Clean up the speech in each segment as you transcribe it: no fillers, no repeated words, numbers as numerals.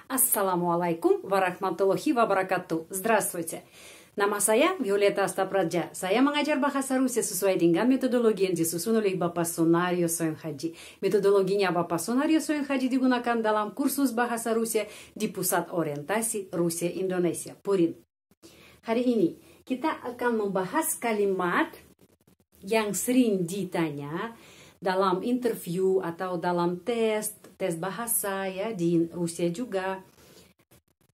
Assalamualaikum warahmatullahi wabarakatuh. Здравствуйте. Nama saya Violeta Astapradja. Saya mengajar bahasa Rusia sesuai dengan metodologi yang disusun oleh Bapak Sonario Soenhaji. Metodologinya Bapak Sonario Soenhaji digunakan dalam kursus bahasa Rusia di Pusat Orientasi Rusia Indonesia, PURIN. Hari ini kita akan membahas kalimat yang sering ditanya dalam interview atau dalam tes bahasa ya di Rusia juga.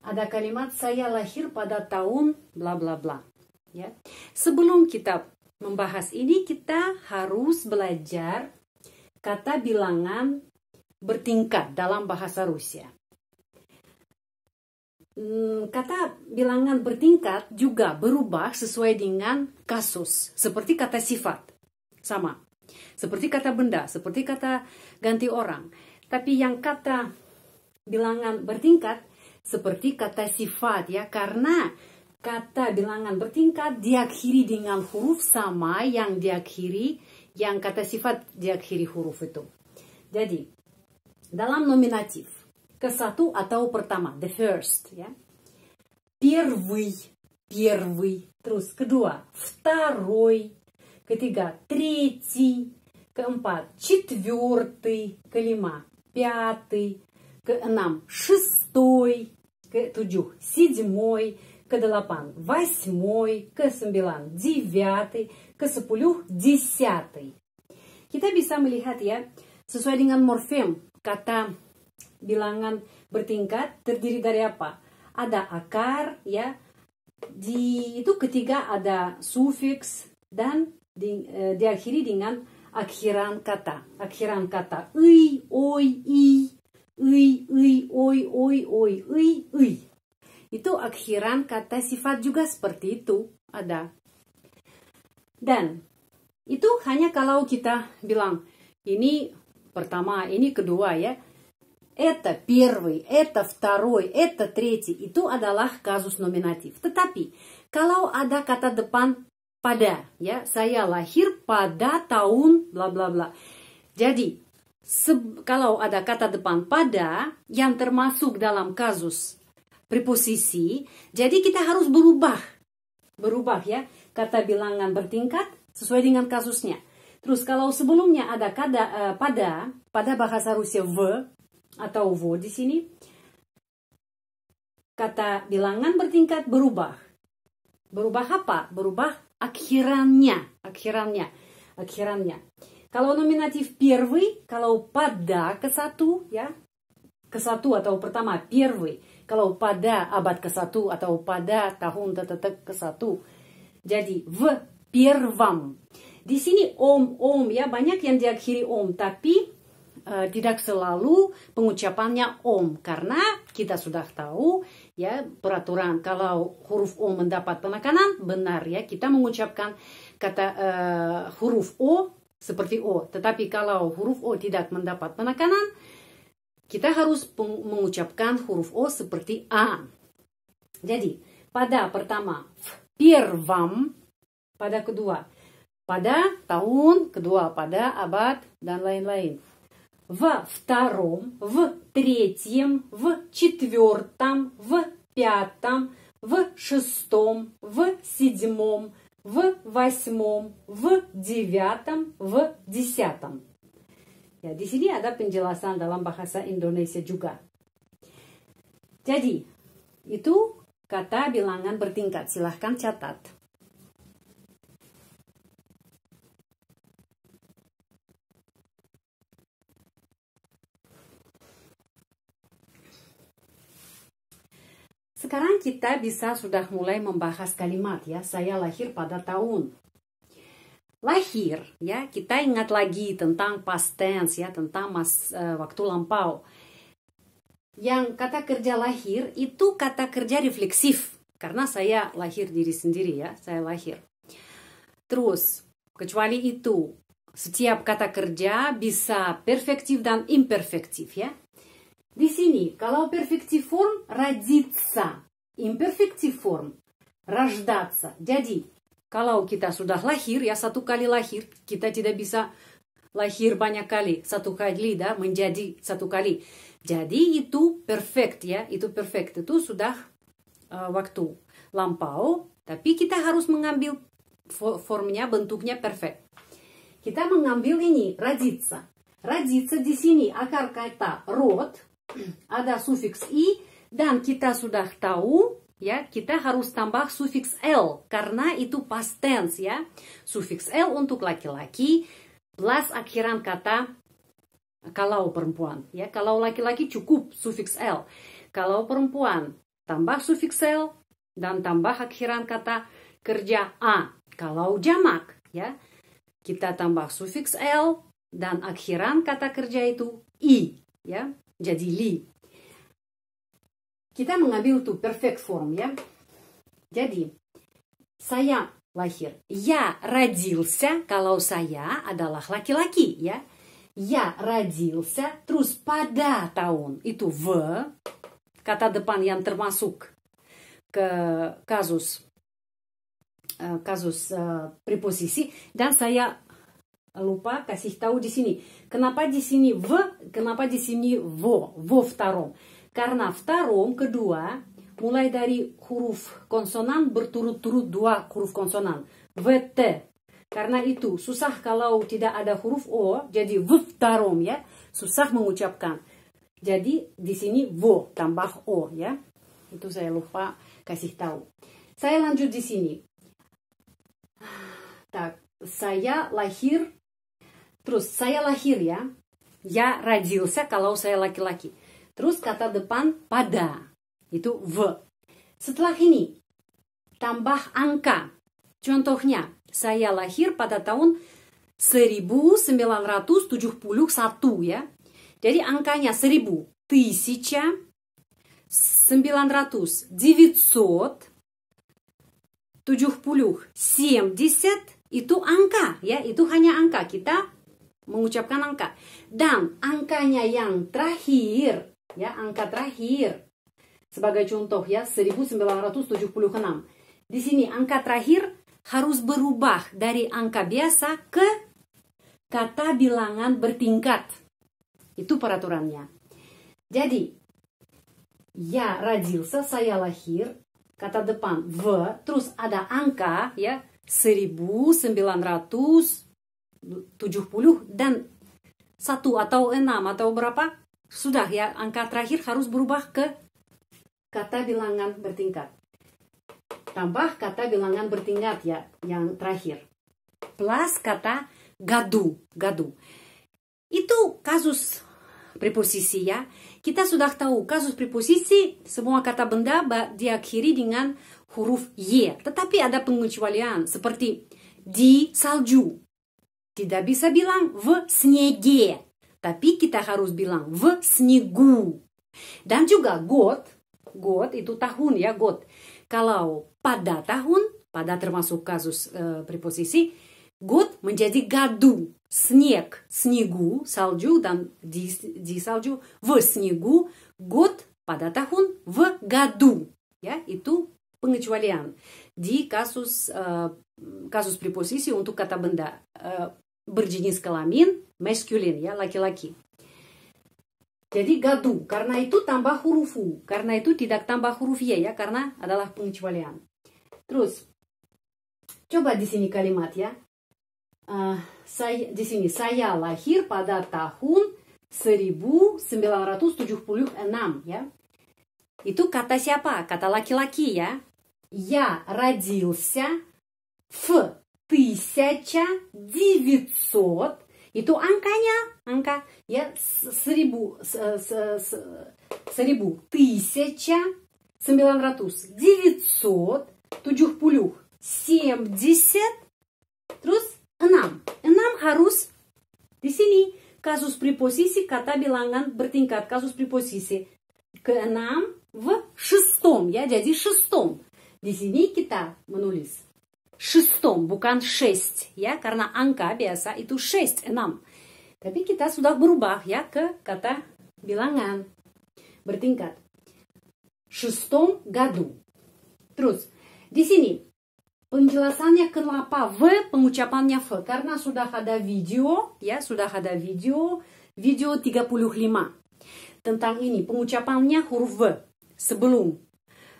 Ada kalimat saya lahir pada tahun bla bla bla ya. Sebelum kita membahas ini kita harus belajar kata bilangan bertingkat dalam bahasa Rusia. Kata bilangan bertingkat juga berubah sesuai dengan kasus, seperti kata sifat, sama. Seperti kata benda, seperti kata ganti orang. Tapi yang kata bilangan bertingkat, seperti kata sifat ya, karena kata bilangan bertingkat diakhiri dengan huruf sama yang diakhiri, yang kata sifat diakhiri huruf itu. Jadi, dalam nominatif, ke satu atau pertama, the first ya. Первый, terus kedua, второй, ketiga, третий, keempat, четвертый, kelima, пятый, keenam, шестой, ketujuh, седьмой, kedelapan, восьмой, kesembilan, девятый, kesepuluh, десятый. Kita bisa melihat ya, sesuai dengan morfem, kata bilangan bertingkat terdiri dari apa? Ada akar ya, itu ketiga ada sufiks dan diakhiri dengan akhiran kata. Akhiran kata oi, oi, oi. Itu akhiran kata sifat juga seperti itu ada. Dan itu hanya kalau kita bilang ini pertama, ini kedua ya. Это первый, это второй, это третий. Itu adalah kasus nominatif. Tetapi kalau ada kata depan pada, ya, saya lahir pada tahun bla bla bla. Jadi, kalau ada kata depan pada yang termasuk dalam kasus preposisi, jadi kita harus berubah ya, kata bilangan bertingkat sesuai dengan kasusnya. Terus kalau sebelumnya ada kata pada bahasa Rusia v atau vo di sini, kata bilangan bertingkat berubah. Berubah apa? Berubah akhirannya. Kalau nominatif первый, kalau pada ke satu ya, ke satu atau pertama первый, kalau pada abad ke satu atau pada tahun ke satu, jadi в первом. Di sini om ya, banyak yang diakhiri om, tapi tidak selalu pengucapannya om, karena kita sudah tahu ya peraturan kalau huruf o mendapat penekanan benar ya, kita mengucapkan kata huruf o seperti o. Tetapi kalau huruf o tidak mendapat penekanan, kita harus mengucapkan huruf o seperti a. Jadi pada pertama первом, pada kedua pada tahun, kedua pada abad dan lain-lain. В втором, в третьем, в четвертом, в пятом, в шестом, в седьмом, в восьмом, в девятом, в десятом. Ya, di sini ada penjelasan dalam bahasa Indonesia juga. Jadi, itu kata bilangan bertingkat. Silahkan catat. Sekarang kita sudah mulai membahas kalimat ya, saya lahir pada tahun. Lahir ya, kita ingat lagi tentang past tense ya, tentang waktu lampau. Yang kata kerja lahir itu kata kerja refleksif, karena saya lahir diri sendiri ya, saya lahir. Terus, kecuali itu, setiap kata kerja bisa perfektif dan imperfektif ya. Di sini, kalau perfective form, родиться. Imperfective form, рождаться. Jadi, kalau kita sudah lahir, ya satu kali lahir, kita tidak bisa lahir banyak kali. Satu kali dah menjadi satu kali. Jadi itu perfect ya, itu perfect, itu sudah waktu lampau, tapi kita harus mengambil formnya, bentuknya perfect. Kita mengambil ini raditsa. Raditsa di sini akar kata rod, ada sufiks i, dan kita sudah tahu ya, kita harus tambah sufiks l karena itu past tense ya. Sufiks l untuk laki-laki plus akhiran kata kalau perempuan ya. Kalau laki-laki cukup sufiks l. Kalau perempuan tambah sufiks l dan tambah akhiran kata kerja a. Kalau jamak ya, kita tambah sufiks l dan akhiran kata kerja itu i ya. Jadi li. Kita mengambil tuh perfect form ya. Jadi saya lahir. Я родился, kalau saya adalah laki-laki ya. Я родился, terus pada tahun itu v, kata depan yang termasuk ke kasus preposisi, dan saya lupa kasih tahu di sini. Kenapa di sini v, kenapa di sini во втором? Karena втором kedua mulai dari huruf konsonan berturut-turut dua huruf konsonan vt. Karena itu susah kalau tidak ada huruf o, jadi v втором ya, susah mengucapkan. Jadi di sini vo tambah o ya. Itu saya lupa kasih tahu. Saya lanjut di sini. Tak, saya lahir. Terus saya lahir ya. Я родился kalau saya laki-laki. Terus kata depan pada. Itu v. Setelah ini tambah angka. Contohnya, saya lahir pada tahun 1971 ya. Jadi angkanya 1000, 1900, 970, 70 itu angka ya, itu hanya angka, kita mengucapkan angka. Dan angkanya yang terakhir ya, angka terakhir sebagai contoh ya 1976. Di sini angka terakhir harus berubah dari angka biasa ke kata bilangan bertingkat. Itu peraturannya. Jadi, я родился, saya lahir, kata depan v, terus ada angka ya 1970 dan 1 atau 6 atau berapa, sudah ya, angka terakhir harus berubah ke kata bilangan bertingkat. Tambah kata bilangan bertingkat ya, yang terakhir. Plus kata gadu, gadu. Itu kasus preposisi ya. Kita sudah tahu kasus preposisi, semua kata benda diakhiri dengan huruf y. Tetapi ada pengecualian seperti di salju. Tidak bisa bilang в снеге. Tapi kita harus bilang в снегу. Dan juga год itu tahun ya, год. Kalau pada tahun, pada termasuk kasus preposisi, год menjadi gaду. Снег, снегу, salju, dan di salju, в снегу, год pada tahun, в году. Ya, itu pengecualian di kasus preposisi untuk kata benda berjenis kelamin, maskulin ya, laki-laki. Jadi gadu, karena itu tambah huruf u, karena itu tidak tambah huruf y ya, karena adalah pengecualian. Terus, coba di sini kalimat ya. Di sini saya lahir pada tahun 1976 ya. Itu kata siapa? Kata laki-laki ya. Я родился в 1900. Itu angkanya, angka ya 1000, 1900, 970, 70, terus 6 harus di sini kasus preposisi kata bilangan bertingkat, kasus preposisi ke-6 в шестом ya, jadi шестом. Di sini kita menulis шестом, bukan 6 ya, karena angka biasa itu 6, 6. Tapi kita sudah berubah ya ke kata bilangan bertingkat. Шестом году. Terus di sini penjelasannya kenapa v, pengucapannya v, karena sudah ada video ya, sudah ada video 35. tentang ini. Pengucapannya huruf V sebelum.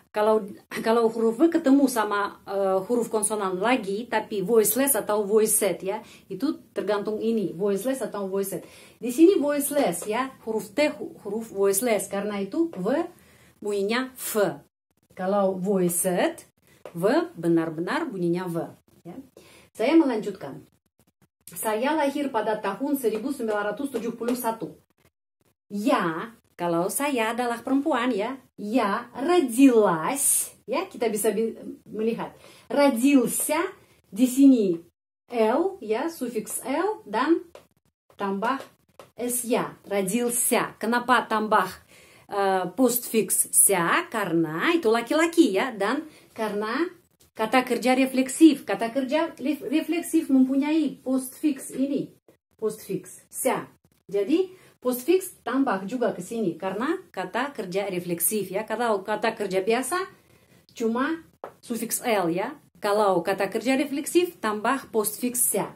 Kalau huruf V ketemu sama huruf konsonan lagi, tapi voiceless atau voiced ya, itu tergantung ini, voiceless atau voiced. Di sini voiceless ya, huruf T huruf voiceless, karena itu V bunyinya V. Kalau voiced, V benar-benar bunyinya V. Ya. Saya melanjutkan. Saya lahir pada tahun 1971. Ya, kalau saya adalah perempuan ya, я родилась, ya kita bisa melihat родился di sini l ya, sufiks l dan tambah s ya, родился. Kenapa tambah postfix ся? Karena itu laki-laki ya, dan karena kata kerja refleksif. Kata kerja refleksif mempunyai postfix ini, postfix ся. Jadi postfix tambah juga ke sini karena kata kerja refleksif ya. Kalau kata kerja biasa cuma sufiks l ya. Kalau kata kerja refleksif tambah postfix ся.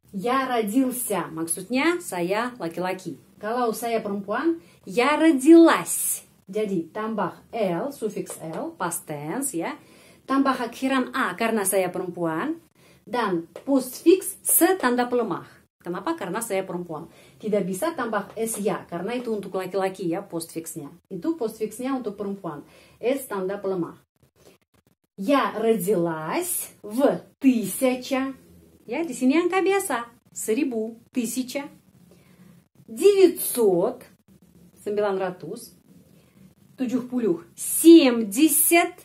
Я родился, maksudnya saya laki-laki. Kalau saya perempuan, я родилась. Jadi tambah l, sufiks l, past tense ya. Tambah akhiran a karena saya perempuan. Dan postfix se tanda pelemah. Kenapa? Karena saya perempuan. Tidak bisa tambah s ya, karena itu untuk laki-laki ya postfixnya. Itu postfixnya untuk perempuan. S tanda pelemah. Я родилась в 1000. Ya, di sini angka biasa. 1000, 1000. 900, 900. 70, 70.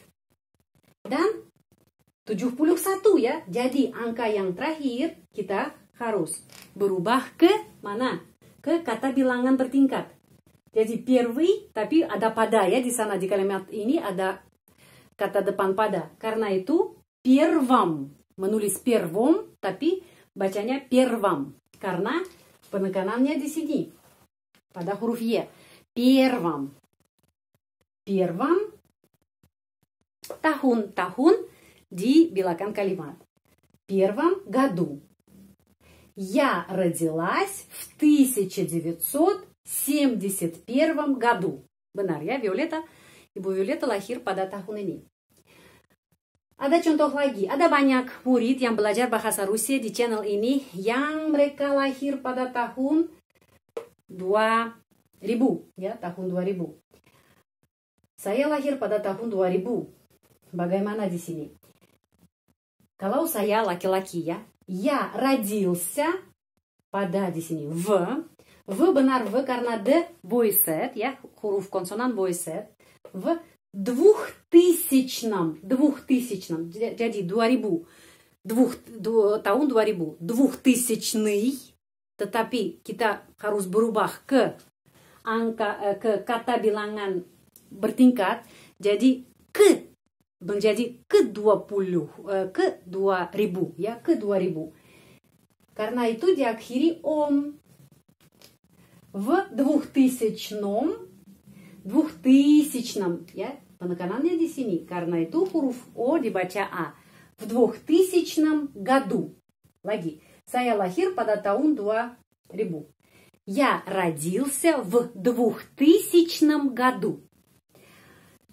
Dan 71 ya. Jadi angka yang terakhir kita harus berubah ke mana? Ke kata bilangan bertingkat. Jadi первый, tapi ada pada ya di sana, di kalimat ini ada kata depan pada. Karena itu первом, menulis первом, tapi bacanya первом. Karena penekanannya di sini pada huruf y. Первом. Первом tahun-tahun di bilangan kalimat. Первом году. Я родилась в 1971 году. Benar ya, Violeta? Ibu Violeta lahir pada tahun ini. Ada contoh lagi. Ada banyak murid yang belajar bahasa Rusia di channel ini yang mereka lahir pada tahun 2000. Ya, tahun 2000. Saya lahir pada tahun 2000. Bagaimana di sini? Kalau saya laki-laki ya, я родился pada di sini v. V benar v karena the voiced ya, huruf konsonan voiced. В 2000. Jadi 2000. Tahun 2000. 2000-ный. Tetapi kita harus berubah ke angka ke kata bilangan bertingkat. Jadi ke menjadi ke 20, ke 2000 ya, ke 2000. Karena itu diakhiri om. В 2000 ya, penekanannya di sini. Karena itu huruf o dibaca a. В 2000 году. Lagi, saya lahir pada tahun 2000. Я родился в 2000 году.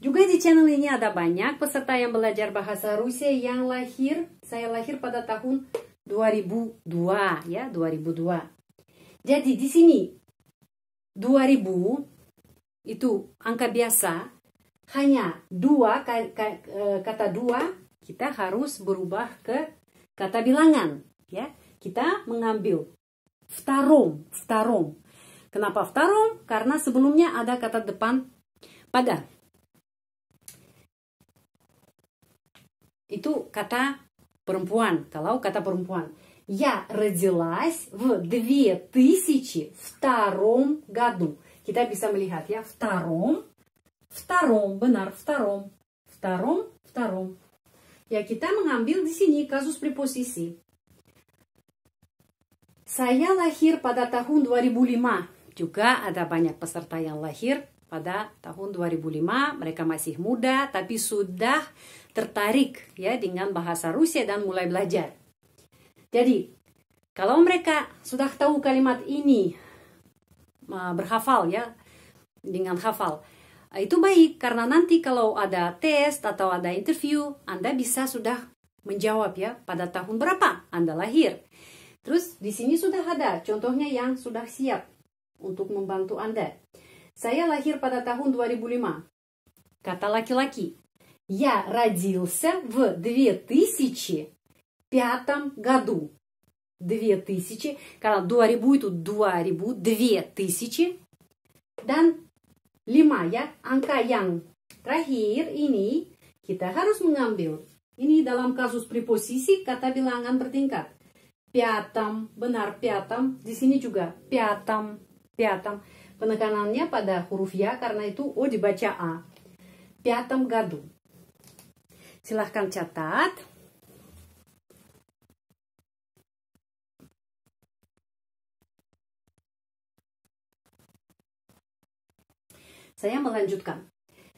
Juga di channel ini ada banyak peserta yang belajar bahasa Rusia yang lahir. Saya lahir pada tahun 2002 ya, 2002. Jadi di sini 2000 itu angka biasa, hanya dua kata dua kita harus berubah ke kata bilangan ya. Kita mengambil втором. Kenapa втором? Karena sebelumnya ada kata depan pada. Itu kata perempuan. Kalau kata perempuan. Я родилась в 2002 году. Kita bisa melihat ya. Втором. Benar. Втором. Ya, kita mengambil di sini kasus preposisi. Saya lahir pada tahun 2005. Juga ada banyak peserta yang lahir pada tahun 2005. Mereka masih muda tapi sudah tertarik ya dengan bahasa Rusia dan mulai belajar. Jadi, kalau mereka sudah tahu kalimat ini, berhafal ya, dengan hafal. Itu baik karena nanti kalau ada tes atau ada interview, Anda bisa sudah menjawab ya pada tahun berapa Anda lahir. Terus di sini sudah ada contohnya yang sudah siap untuk membantu Anda. Saya lahir pada tahun 2005. Kata laki-laki. Я родился в 2005 году. 2000, karena 2000 itu 2000, 2000. Dan 5 ya, angka yang terakhir ini kita harus mengambil. Ini dalam kasus preposisi kata bilangan bertingkat. Пятом, benar пятом. Di sini juga пятом, пятом. Penekanannya pada huruf ya karena itu O dibaca A. Пятом году. Silahkan catat. Saya melanjutkan.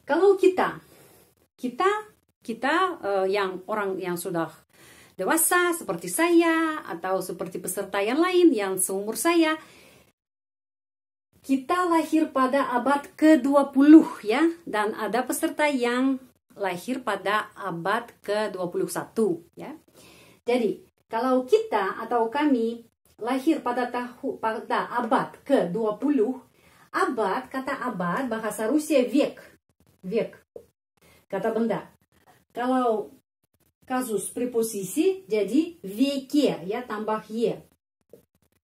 Kalau kita yang orang yang sudah dewasa seperti saya atau seperti peserta yang lain yang seumur saya, kita lahir pada abad ke-20 ya, dan ada peserta yang lahir pada abad ke-21 ya. Jadi, kalau kita atau kami lahir pada abad ke-20, abad, kata abad, bahasa Rusia vek. Kata benda. Kalau kasus preposisi, jadi veke, ya, tambah ye.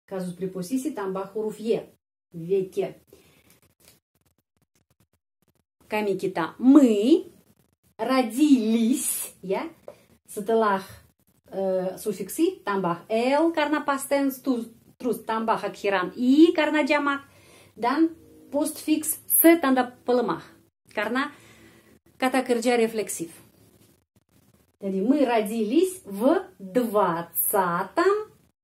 Kasus preposisi tambah huruf ye. Veke. Kami kita, мы родились, ya. Setelah sufiksi tambah l karena past tense, terus tambah akhiran i karena jamak. Dan postfix se tanda pelemah karena kata kerja refleksif. Jadi мы родились в 20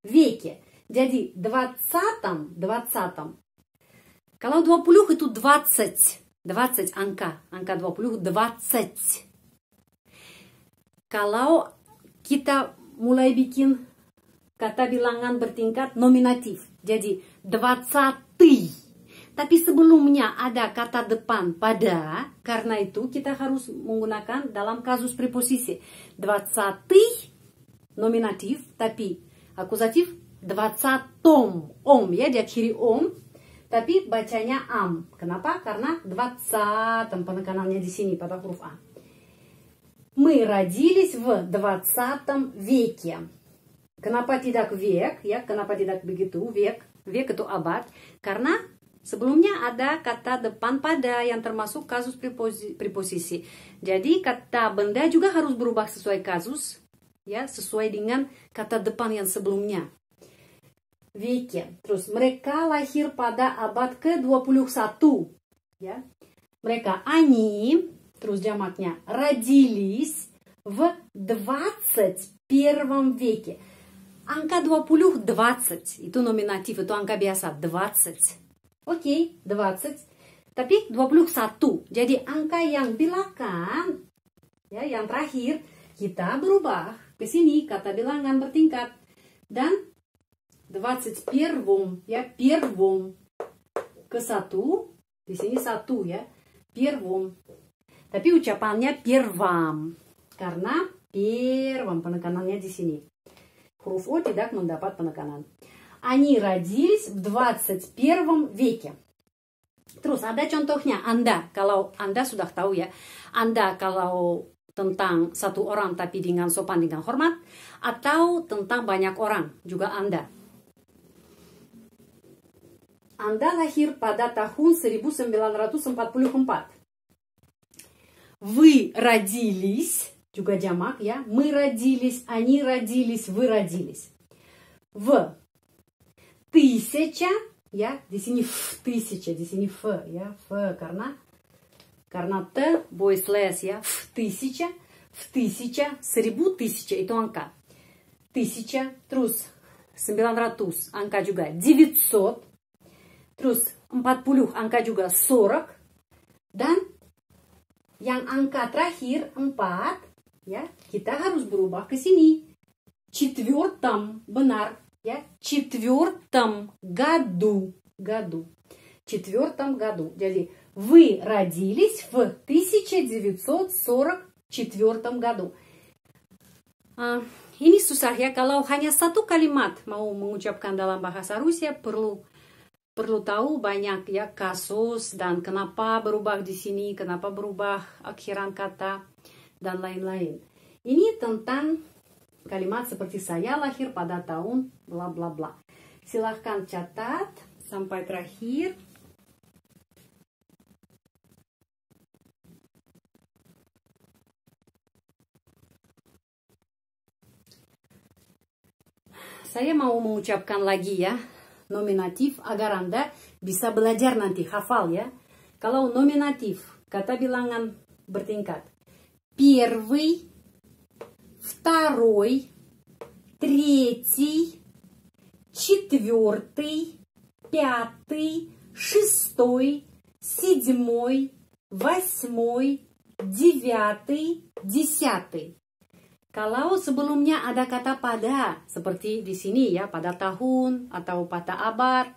веке. Jadi 20. Kalau 20 itu 20 angka 20, 20. Kalau kita mulai bikin kata bilangan bertingkat nominatif, jadi 20. Tapi sebelumnya ada kata depan pada, karena itu kita harus menggunakan dalam kasus preposisi. 20 nominatif, tapi akusatif 20 om ya, diakhiri om, tapi bacanya am. Kenapa? Karena 20 penekanannya di sini pada huruf A. Мы родились в 20 веке. Kenapa tidak vek? Ya, kenapa tidak begitu? Vek itu abad, karena sebelumnya ada kata depan pada yang termasuk kasus preposisi. Jadi kata benda juga harus berubah sesuai kasus, ya, sesuai dengan kata depan yang sebelumnya. Veke. Terus mereka lahir pada abad ke-21, ya. Mereka они, terus jamaknya родились в 21 веке. Angka 20, 20 itu nominatif, itu angka biasa 20. Oke, 20. Tapi 21. Jadi angka yang belakang, ya, yang terakhir, kita berubah ke sini kata bilangan bertingkat. Dan 21, ya, первом ke 1. Di sini 1 ya, первом. Tapi ucapannya первом. Karena первом penekanannya di sini. Huruf O tidak mendapat penekanan. Они родились в 21 веке. Terus ada contohnya Anda. Kalau Anda sudah tahu ya. Anda kalau tentang satu orang tapi dengan sopan, dengan hormat. Atau tentang banyak orang. Juga Anda. Anda lahir pada tahun 1944. Вы родились. Juga jamak ya. Мы родились, они родились, вы родились. В 1000, ya, di sini f 1000, di sini f, ya, f karena t voiceless ya, f 1000, 1000 itu angka. 1000, terus 900 angka juga 900, terus 40 angka juga 40, dan yang angka terakhir 4, ya, kita harus berubah ke sini. Четвертом, benar. Ya, четвертом году. Четвертом году. Jadi, Вы родились в 1944 году. Ini susah ya, kalau hanya satu kalimat mau mengucapkan dalam bahasa Rusia perlu tahu banyak ya kasus dan kenapa berubah di sini, kenapa berubah akhiran kata dan lain-lain. Ini tentang kalimat seperti saya lahir pada tahun bla bla bla. Silahkan catat sampai terakhir. Saya mau mengucapkan lagi ya nominatif agar Anda bisa belajar nanti hafal ya. Kalau nominatif kata bilangan bertingkat. Первый, второй, третий, четвертый, пятый, шестой, седьмой, восьмой, девятый, десятый. Kalau sebelumnya ada kata pada, seperti di sini ya, pada tahun atau pada abad.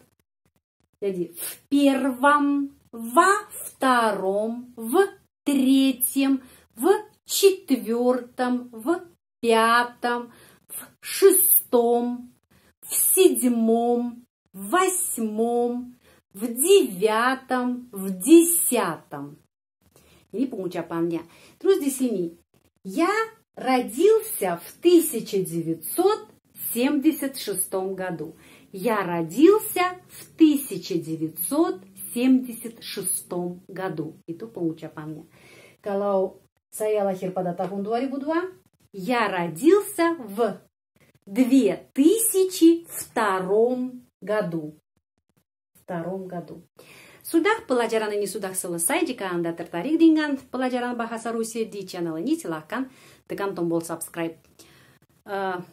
Jadi, в первом, во втором, в третьем, в четвертом, в пятом, в шестом, в седьмом, в восьмом, в девятом, в десятом. Ini pengucapannya. Terus di sini, я родился в 1976 году. Я родился в 1976 году. Itu pengucapannya. Kalau saya lahir pada tahun 2002, я родился в 2002 году. Sudah, pelajaran ini sudah selesai. Jika Anda tertarik dengan pelajaran bahasa Rusia di channel ini, silahkan tekan tombol subscribe.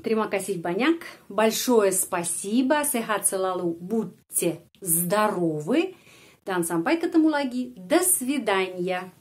Terima kasih banyak. Большое спасибо. Sehat selalu. Будьте здоровы. Dan sampai ketemu lagi. До свидания.